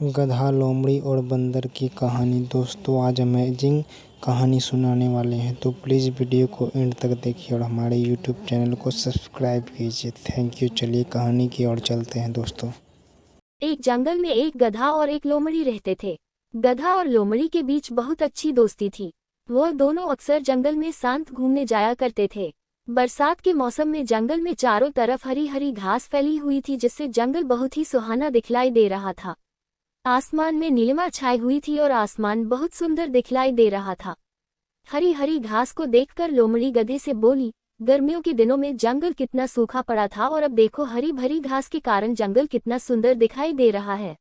गधा, लोमड़ी और बंदर की कहानी। दोस्तों आज अमेजिंग कहानी सुनाने वाले हैं, तो प्लीज़ वीडियो को एंड तक देखिए और हमारे यूट्यूब चैनल को सब्सक्राइब कीजिए। Thank you. चलिए कहानी की ओर चलते हैं दोस्तों। एक जंगल में एक गधा और एक लोमड़ी रहते थे। गधा और लोमड़ी के बीच बहुत अच्छी दोस्ती थी। वो दोनों अक्सर जंगल में शांत घूमने जाया करते थे। बरसात के मौसम में जंगल में चारों तरफ हरी हरी घास फैली हुई थी, जिससे जंगल बहुत ही सुहाना दिखलाई दे रहा था। आसमान में नीलिमा छाई हुई थी और आसमान बहुत सुंदर दिखलाई दे रहा था। हरी हरी घास को देखकर लोमड़ी गधे से बोली, गर्मियों के दिनों में जंगल कितना सूखा पड़ा था और अब देखो हरी भरी घास के कारण जंगल कितना सुंदर दिखाई दे रहा है।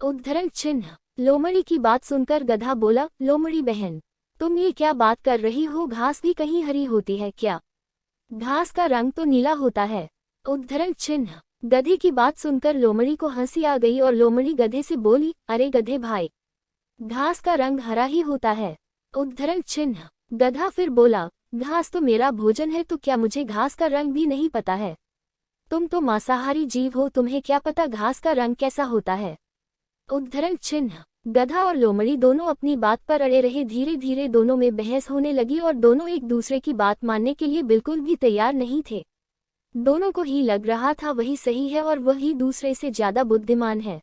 उद्धरण चिन्ह। लोमड़ी की बात सुनकर गधा बोला, लोमड़ी बहन, तुम ये क्या बात कर रही हो? घास भी कहीं हरी होती है क्या? घास का रंग तो नीला होता है। उद्धरण चिन्ह। गधे की बात सुनकर लोमड़ी को हंसी आ गई और लोमड़ी गधे से बोली, अरे गधे भाई, घास का रंग हरा ही होता है। उद्धरण चिन्ह। गधा फिर बोला, घास तो मेरा भोजन है, तो क्या मुझे घास का रंग भी नहीं पता है? तुम तो मांसाहारी जीव हो, तुम्हें क्या पता घास का रंग कैसा होता है? उद्धरण चिन्ह। गधा और लोमड़ी दोनों अपनी बात पर अड़े रहे। धीरे धीरे दोनों में बहस होने लगी और दोनों एक दूसरे की बात मानने के लिए बिल्कुल भी तैयार नहीं थे। दोनों को ही लग रहा था वही सही है और वही दूसरे से ज्यादा बुद्धिमान है।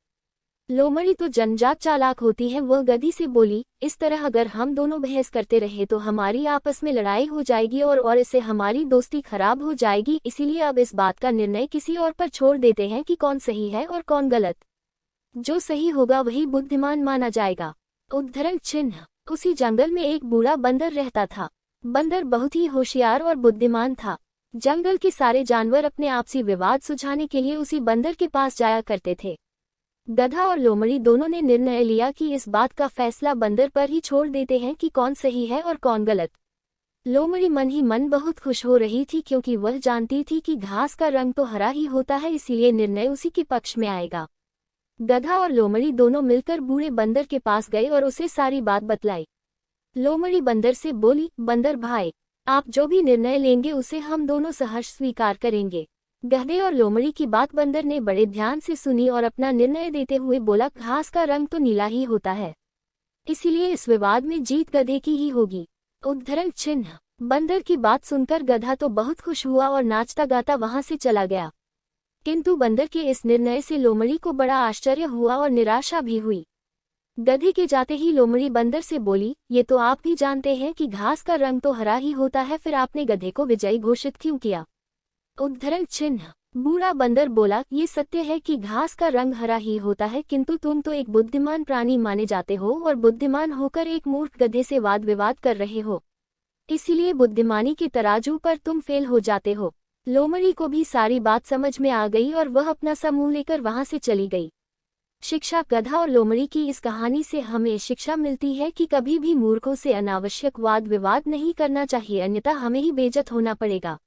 लोमड़ी तो जनजात चालाक होती है। वह गधी से बोली, इस तरह अगर हम दोनों बहस करते रहे तो हमारी आपस में लड़ाई हो जाएगी और इससे हमारी दोस्ती खराब हो जाएगी। इसीलिए अब इस बात का निर्णय किसी और पर छोड़ देते हैं कि कौन सही है और कौन गलत। जो सही होगा वही बुद्धिमान माना जाएगा। उद्धरण चिन्ह। उसी जंगल में एक बूढ़ा बंदर रहता था। बंदर बहुत ही होशियार और बुद्धिमान था। जंगल के सारे जानवर अपने आपसी विवाद सुलझाने के लिए उसी बंदर के पास जाया करते थे। गधा और लोमड़ी दोनों ने निर्णय लिया कि इस बात का फैसला बंदर पर ही छोड़ देते हैं कि कौन सही है और कौन गलत। लोमड़ी मन ही मन बहुत खुश हो रही थी, क्योंकि वह जानती थी कि घास का रंग तो हरा ही होता है, इसीलिए निर्णय उसी के पक्ष में आएगा। गधा और लोमड़ी दोनों मिलकर बूढ़े बंदर के पास गए और उसे सारी बात बतलाई। लोमड़ी बंदर से बोली, बंदर भाई, आप जो भी निर्णय लेंगे उसे हम दोनों सहर्ष स्वीकार करेंगे। गधे और लोमड़ी की बात बंदर ने बड़े ध्यान से सुनी और अपना निर्णय देते हुए बोला, घास का रंग तो नीला ही होता है, इसीलिए इस विवाद में जीत गधे की ही होगी। उद्धरण चिन्ह। बंदर की बात सुनकर गधा तो बहुत खुश हुआ और नाचता गाता वहां से चला गया। किंतु बंदर के इस निर्णय से लोमड़ी को बड़ा आश्चर्य हुआ और निराशा भी हुई। गधे के जाते ही लोमड़ी बंदर से बोली, ये तो आप भी जानते हैं कि घास का रंग तो हरा ही होता है, फिर आपने गधे को विजयी घोषित क्यों किया? उद्धरण चिन्ह। बूढ़ा बंदर बोला, ये सत्य है कि घास का रंग हरा ही होता है, किंतु तुम तो एक बुद्धिमान प्राणी माने जाते हो और बुद्धिमान होकर एक मूर्ख गधे से वाद विवाद कर रहे हो, इसीलिए बुद्धिमानी के तराजू पर तुम फेल हो जाते हो। लोमड़ी को भी सारी बात समझ में आ गई और वह अपना समूह लेकर वहां से चली गई। शिक्षा। गधा और लोमड़ी की इस कहानी से हमें शिक्षा मिलती है कि कभी भी मूर्खों से अनावश्यक वाद विवाद नहीं करना चाहिए, अन्यथा हमें ही बेइज्जत होना पड़ेगा।